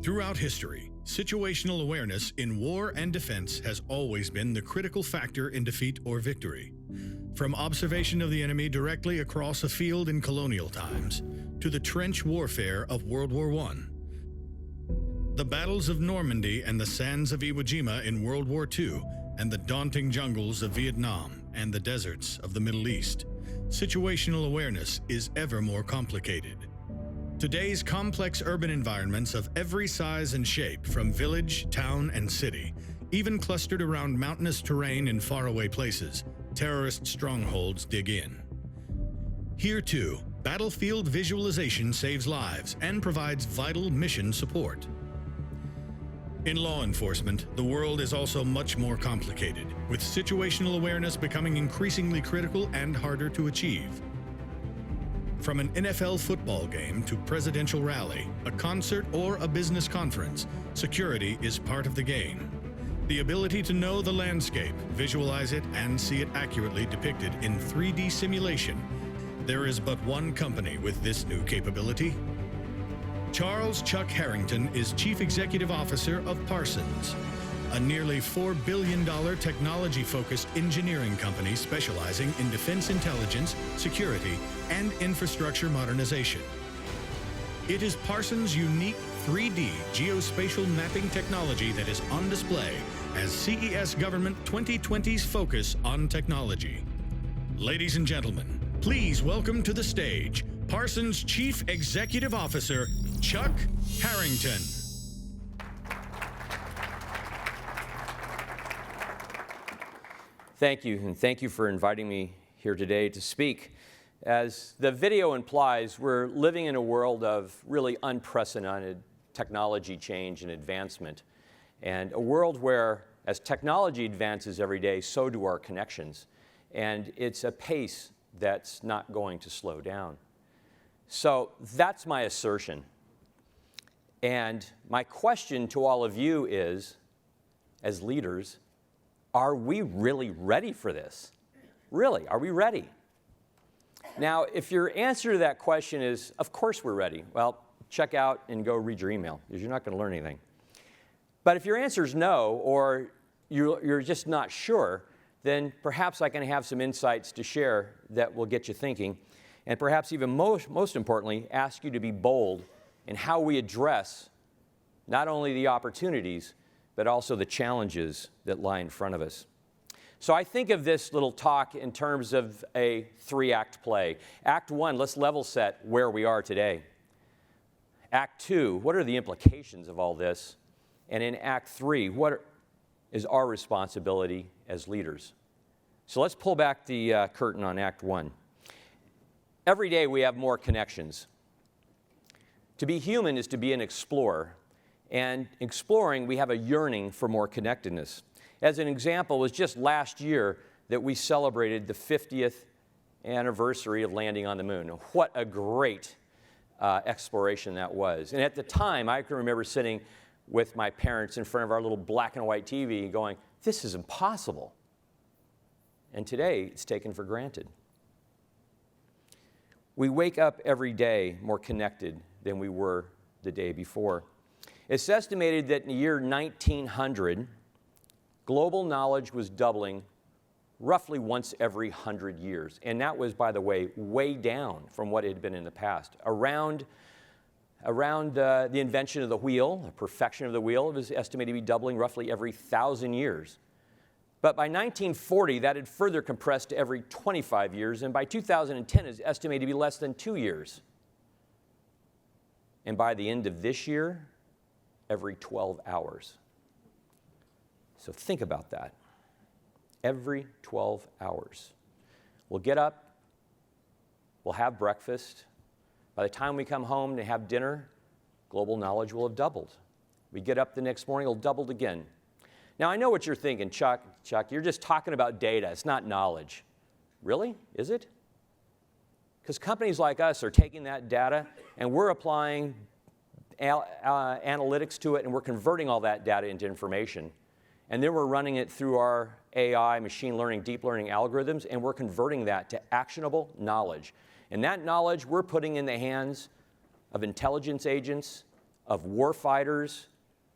Throughout history, situational awareness in war and defense has always been the critical factor in defeat or victory. From observation of the enemy directly across a field in colonial times, to the trench warfare of World War I, the battles of Normandy and the sands of Iwo Jima in World War II, and the daunting jungles of Vietnam and the deserts of the Middle East, situational awareness is ever more complicated. Today's complex urban environments of every size and shape, from village, town, and city, even clustered around mountainous terrain in faraway places, terrorist strongholds dig in. Here too, battlefield visualization saves lives and provides vital mission support. In law enforcement, the world is also much more complicated, with situational awareness becoming increasingly critical and harder to achieve. From an NFL football game to presidential rally, a concert, or a business conference, security is part of the game. The ability to know the landscape, visualize it, and see it accurately depicted in 3D simulation. There is but one company with this new capability. Charles Chuck Harrington is Chief Executive Officer of Parsons, a nearly $4 billion technology-focused engineering company specializing in defense intelligence, security, and infrastructure modernization. It is Parsons' unique 3D geospatial mapping technology that is on display as CES Government 2020's focus on technology. Ladies and gentlemen, please welcome to the stage Parsons' Chief Executive Officer, Chuck Harrington. Thank you, and thank you for inviting me here today to speak. As the video implies, we're living in a world of really unprecedented technology change and advancement, and a world where, as technology advances every day, so do our connections, and it's a pace that's not going to slow down. So that's my assertion. And my question to all of you is, as leaders, are we really ready for this? Really, are we ready? Now, if your answer to that question is, of course we're ready, well, check out and go read your email, because you're not going to learn anything. But if your answer is no, or you're just not sure, then perhaps I can have some insights to share that will get you thinking, and perhaps even most importantly, ask you to be bold in how we address not only the opportunities, but also the challenges that lie in front of us. So I think of this little talk in terms of a 3-act play. Act 1, let's level set where we are today. Act 2, what are the implications of all this? And in Act 3, what is our responsibility as leaders? So let's pull back the curtain on Act 1. Every day we have more connections. To be human is to be an explorer. And exploring, we have a yearning for more connectedness. As an example, it was just last year that we celebrated the 50th anniversary of landing on the moon. What a great exploration that was. And at the time, I can remember sitting with my parents in front of our little black and white TV going, this is impossible. And today, it's taken for granted. We wake up every day more connected than we were the day before. It's estimated that in the year 1900, global knowledge was doubling roughly once every 100 years. And that was, by the way, way down from what it had been in the past. Around the invention of the wheel, the perfection of the wheel, it was estimated to be doubling roughly every 1,000 years. But by 1940, that had further compressed to every 25 years, and by 2010, it's estimated to be less than 2 years. And by the end of this year, every 12 hours. So think about that. Every 12 hours. We'll get up, we'll have breakfast. By the time we come home to have dinner, global knowledge will have doubled. We get up the next morning, it'll double again. Now, I know what you're thinking, Chuck, you're just talking about data. It's not knowledge. Really? Is it? Because companies like us are taking that data, and we're applying analytics to it, and we're converting all that data into information. And then we're running it through our AI, machine learning, deep learning algorithms, and we're converting that to actionable knowledge. And that knowledge we're putting in the hands of intelligence agents, of warfighters,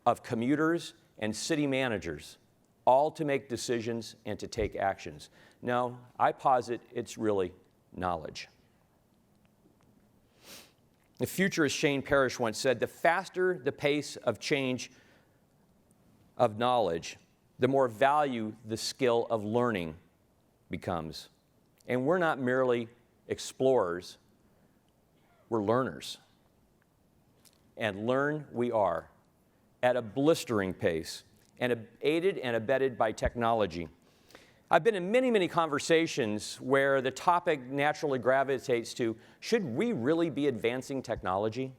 of commuters, and city managers, all to make decisions and to take actions. No, I posit it's really knowledge. The futurist Shane Parrish once said, the faster the pace of change of knowledge, the more value the skill of learning becomes. And we're not merely explorers, we're learners. And learn we are at a blistering pace, and aided and abetted by technology. I've been in many, many conversations where the topic naturally gravitates to, should we really be advancing technology?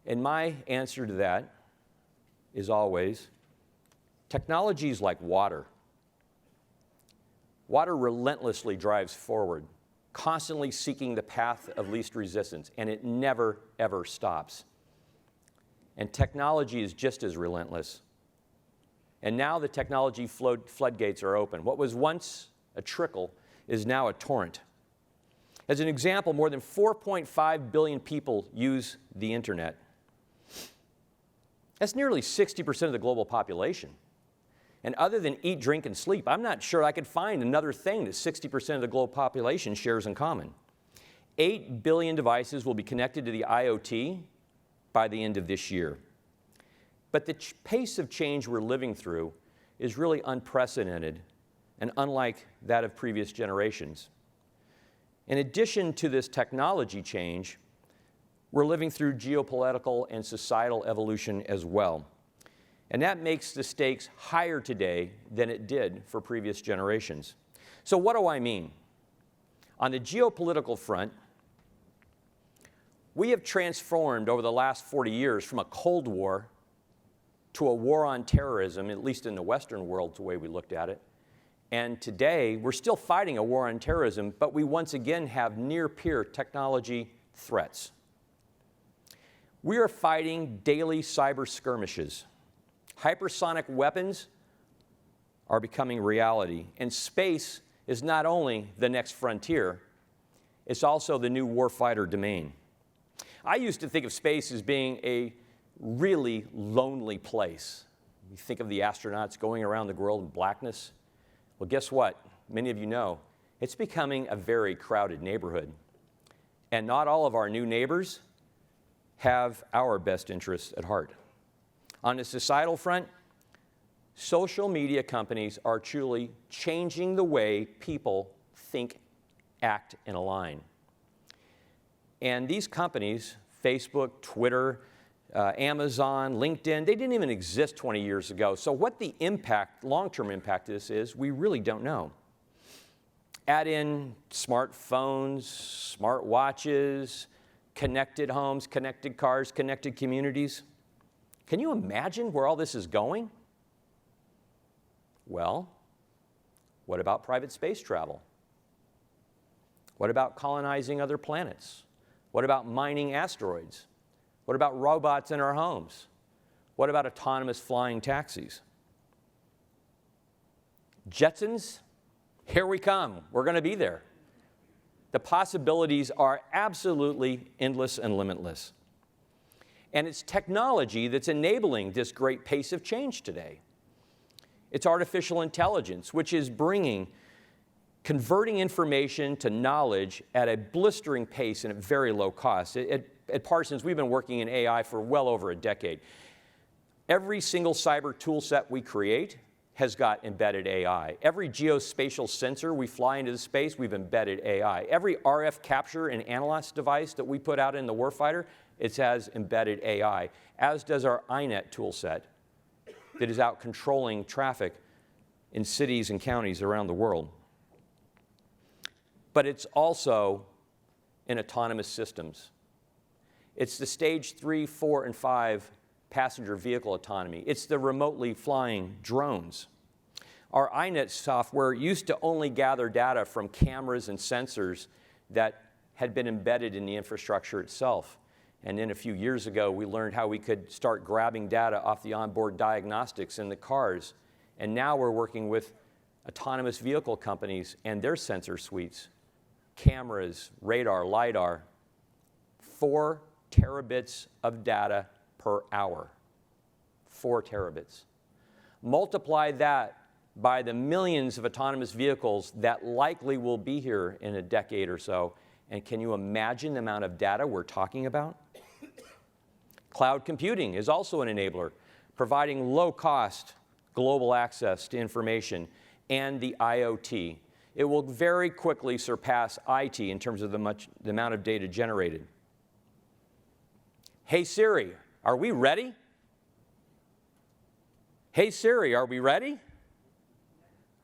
And my answer to that is always, technology is like water. Water relentlessly drives forward, constantly seeking the path of least resistance, and it never, ever stops. And technology is just as relentless. And now the technology floodgates are open. What was once a trickle is now a torrent. As an example, more than 4.5 billion people use the internet. That's nearly 60% of the global population. And other than eat, drink, and sleep, I'm not sure I could find another thing that 60% of the global population shares in common. 8 billion devices will be connected to the IoT by the end of this year. But the pace of change we're living through is really unprecedented and unlike that of previous generations. In addition to this technology change, we're living through geopolitical and societal evolution as well. And that makes the stakes higher today than it did for previous generations. So what do I mean? On the geopolitical front, we have transformed over the last 40 years from a Cold War to a war on terrorism, at least in the Western world, the way we looked at it. And today, we're still fighting a war on terrorism, but we once again have near-peer technology threats. We are fighting daily cyber skirmishes. Hypersonic weapons are becoming reality, and space is not only the next frontier, it's also the new warfighter domain. I used to think of space as being a really lonely place. You think of the astronauts going around the world in blackness. Well, guess what? Many of you know, it's becoming a very crowded neighborhood. And not all of our new neighbors have our best interests at heart. On the societal front, social media companies are truly changing the way people think, act, and align. And these companies, Facebook, Twitter, Amazon, LinkedIn, they didn't even exist 20 years ago. So what the impact, long-term impact of this is, we really don't know. Add in smartphones, smart watches, connected homes, connected cars, connected communities. Can you imagine where all this is going? Well, what about private space travel? What about colonizing other planets? What about mining asteroids? What about robots in our homes? What about autonomous flying taxis? Jetsons, here we come. We're going to be there. The possibilities are absolutely endless and limitless. And it's technology that's enabling this great pace of change today. It's artificial intelligence, which is converting information to knowledge at a blistering pace and at very low cost. At Parsons, we've been working in AI for well over a decade. Every single cyber tool set we create has got embedded AI. Every geospatial sensor we fly into the space, we've embedded AI. Every RF capture and analysis device that we put out in the warfighter, it has embedded AI, as does our INET tool set that is out controlling traffic in cities and counties around the world. But it's also in autonomous systems. It's the stage 3, 4, and 5 passenger vehicle autonomy. It's the remotely flying drones. Our INET software used to only gather data from cameras and sensors that had been embedded in the infrastructure itself. And then a few years ago, we learned how we could start grabbing data off the onboard diagnostics in the cars. And now we're working with autonomous vehicle companies and their sensor suites, cameras, radar, LiDAR, for terabits of data per hour. 4 terabits. Multiply that by the millions of autonomous vehicles that likely will be here in a decade or so, and can you imagine the amount of data we're talking about? Cloud computing is also an enabler, providing low-cost global access to information and the IoT. It will very quickly surpass IT in terms of the amount of data generated. Hey Siri, are we ready? Hey Siri, are we ready?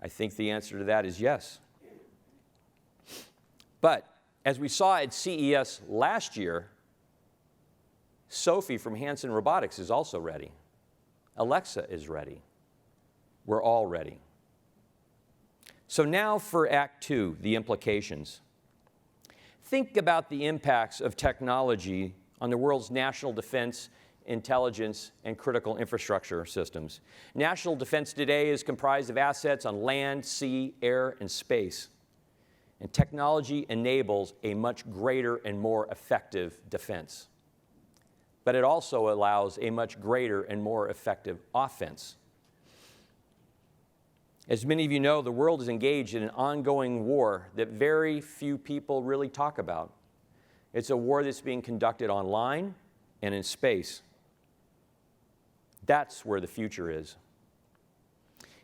I think the answer to that is yes. But as we saw at CES last year, Sophie from Hanson Robotics is also ready. Alexa is ready. We're all ready. So now for Act 2, the implications. Think about the impacts of technology on the world's national defense, intelligence, and critical infrastructure systems. National defense today is comprised of assets on land, sea, air, and space. And technology enables a much greater and more effective defense. But it also allows a much greater and more effective offense. As many of you know, the world is engaged in an ongoing war that very few people really talk about. It's a war that's being conducted online and in space. That's where the future is.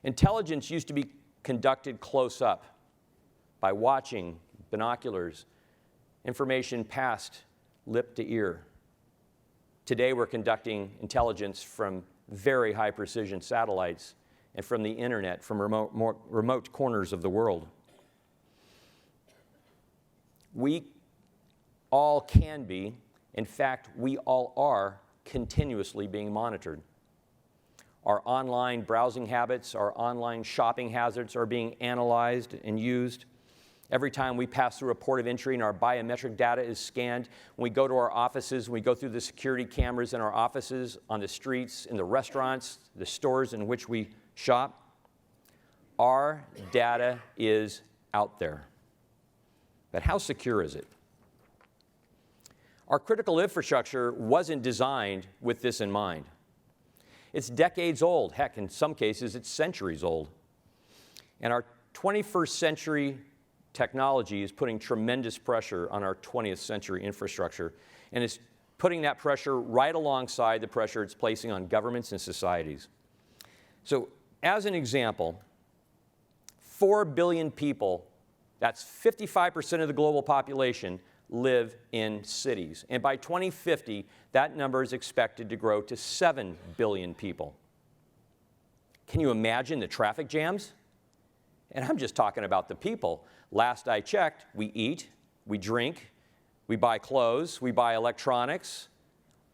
Intelligence used to be conducted close up by watching binoculars, information passed lip to ear. Today we're conducting intelligence from very high precision satellites and from the internet, from remote corners of the world. We all can be, in fact, we all are continuously being monitored. Our online browsing habits, our online shopping habits are being analyzed and used. Every time we pass through a port of entry and our biometric data is scanned, when we go to our offices, we go through the security cameras in our offices, on the streets, in the restaurants, the stores in which we shop, our data is out there. But how secure is it? Our critical infrastructure wasn't designed with this in mind. It's decades old. Heck, in some cases, it's centuries old. And our 21st century technology is putting tremendous pressure on our 20th century infrastructure, and it's putting that pressure right alongside the pressure it's placing on governments and societies. So, as an example, 4 billion people, that's 55% of the global population, live in cities. And by 2050, that number is expected to grow to 7 billion people. Can you imagine the traffic jams? And I'm just talking about the people. Last I checked, we eat, we drink, we buy clothes, we buy electronics.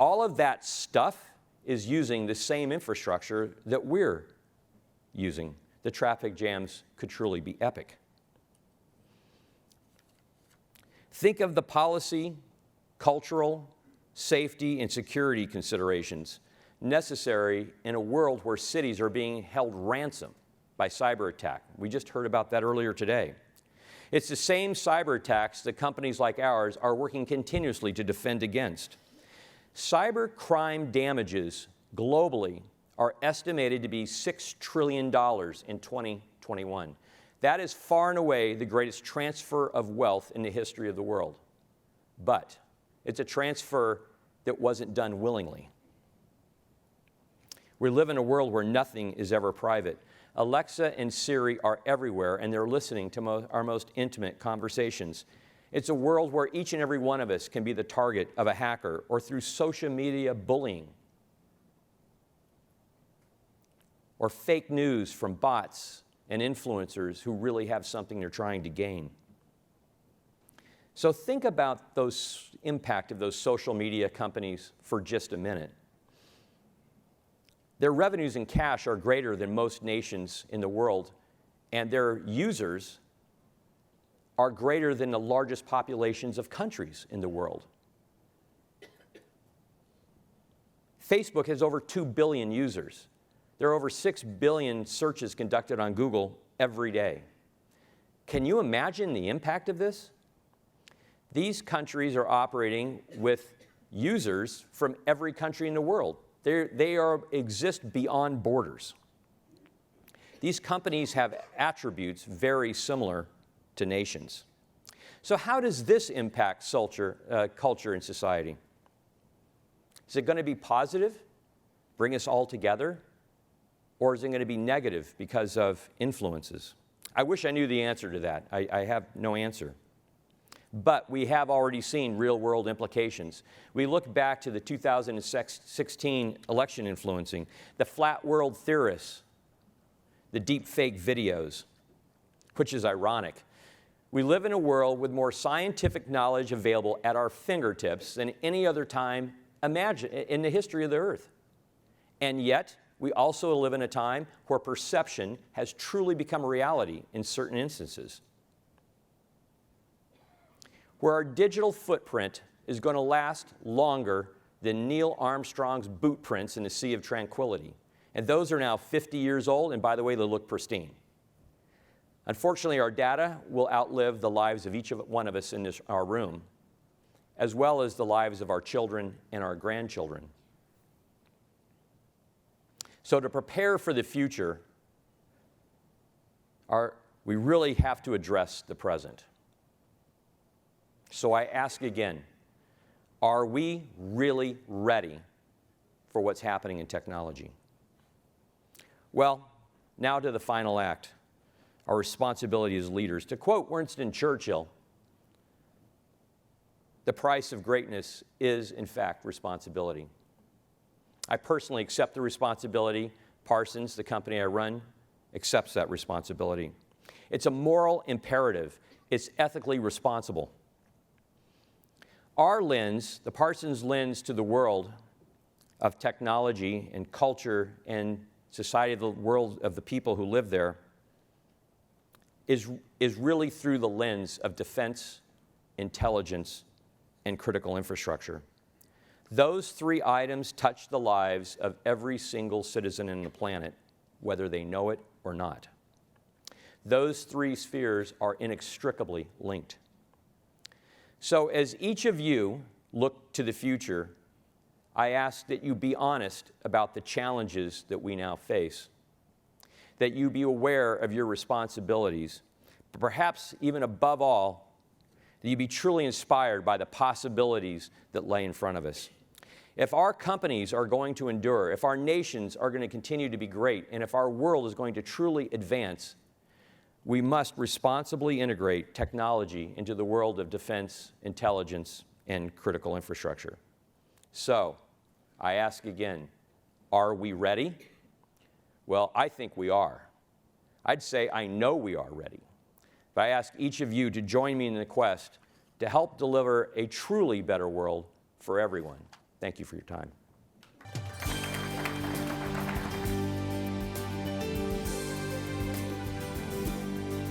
All of that stuff is using the same infrastructure that we're using. The traffic jams could truly be epic. Think of the policy, cultural, safety, and security considerations necessary in a world where cities are being held ransom by cyber attack. We just heard about that earlier today. It's the same cyber attacks that companies like ours are working continuously to defend against. Cyber crime damages globally are estimated to be $6 trillion in 2021. That is far and away the greatest transfer of wealth in the history of the world. But it's a transfer that wasn't done willingly. We live in a world where nothing is ever private. Alexa and Siri are everywhere, and they're listening to our most intimate conversations. It's a world where each and every one of us can be the target of a hacker or through social media bullying or fake news from bots and influencers who really have something they're trying to gain. So think about the impact of those social media companies for just a minute. Their revenues in cash are greater than most nations in the world, and their users are greater than the largest populations of countries in the world. Facebook has over 2 billion users. There are over 6 billion searches conducted on Google every day. Can you imagine the impact of this? These countries are operating with users from every country in the world. They exist beyond borders. These companies have attributes very similar to nations. So how does this impact culture and society? Is it going to be positive, bring us all together, or is it going to be negative because of influences? I wish I knew the answer to that. I have no answer. But we have already seen real-world implications. We look back to the 2016 election influencing, the flat world theorists, the deep fake videos, which is ironic. We live in a world with more scientific knowledge available at our fingertips than any other time in the history of the earth. And yet, we also live in a time where perception has truly become a reality in certain instances, where our digital footprint is going to last longer than Neil Armstrong's boot prints in the Sea of Tranquility. And those are now 50 years old, and by the way, they look pristine. Unfortunately, our data will outlive the lives of each one of us in our room, as well as the lives of our children and our grandchildren. So to prepare for the future, we really have to address the present. So I ask again, are we really ready for what's happening in technology? Well, now to the final act, our responsibility as leaders. To quote Winston Churchill, the price of greatness is, in fact, responsibility. I personally accept the responsibility. Parsons, the company I run, accepts that responsibility. It's a moral imperative. It's ethically responsible. Our lens, the Parsons lens to the world of technology and culture and society, the world of the people who live there, is really through the lens of defense, intelligence, and critical infrastructure. Those three items touch the lives of every single citizen on the planet, whether they know it or not. Those three spheres are inextricably linked. So as each of you look to the future, I ask that you be honest about the challenges that we now face, that you be aware of your responsibilities, but perhaps even above all, that you be truly inspired by the possibilities that lay in front of us. If our companies are going to endure, if our nations are going to continue to be great, and if our world is going to truly advance, we must responsibly integrate technology into the world of defense, intelligence, and critical infrastructure. So, I ask again, are we ready? Well, I think we are. I'd say I know we are ready. But I ask each of you to join me in the quest to help deliver a truly better world for everyone. Thank you for your time.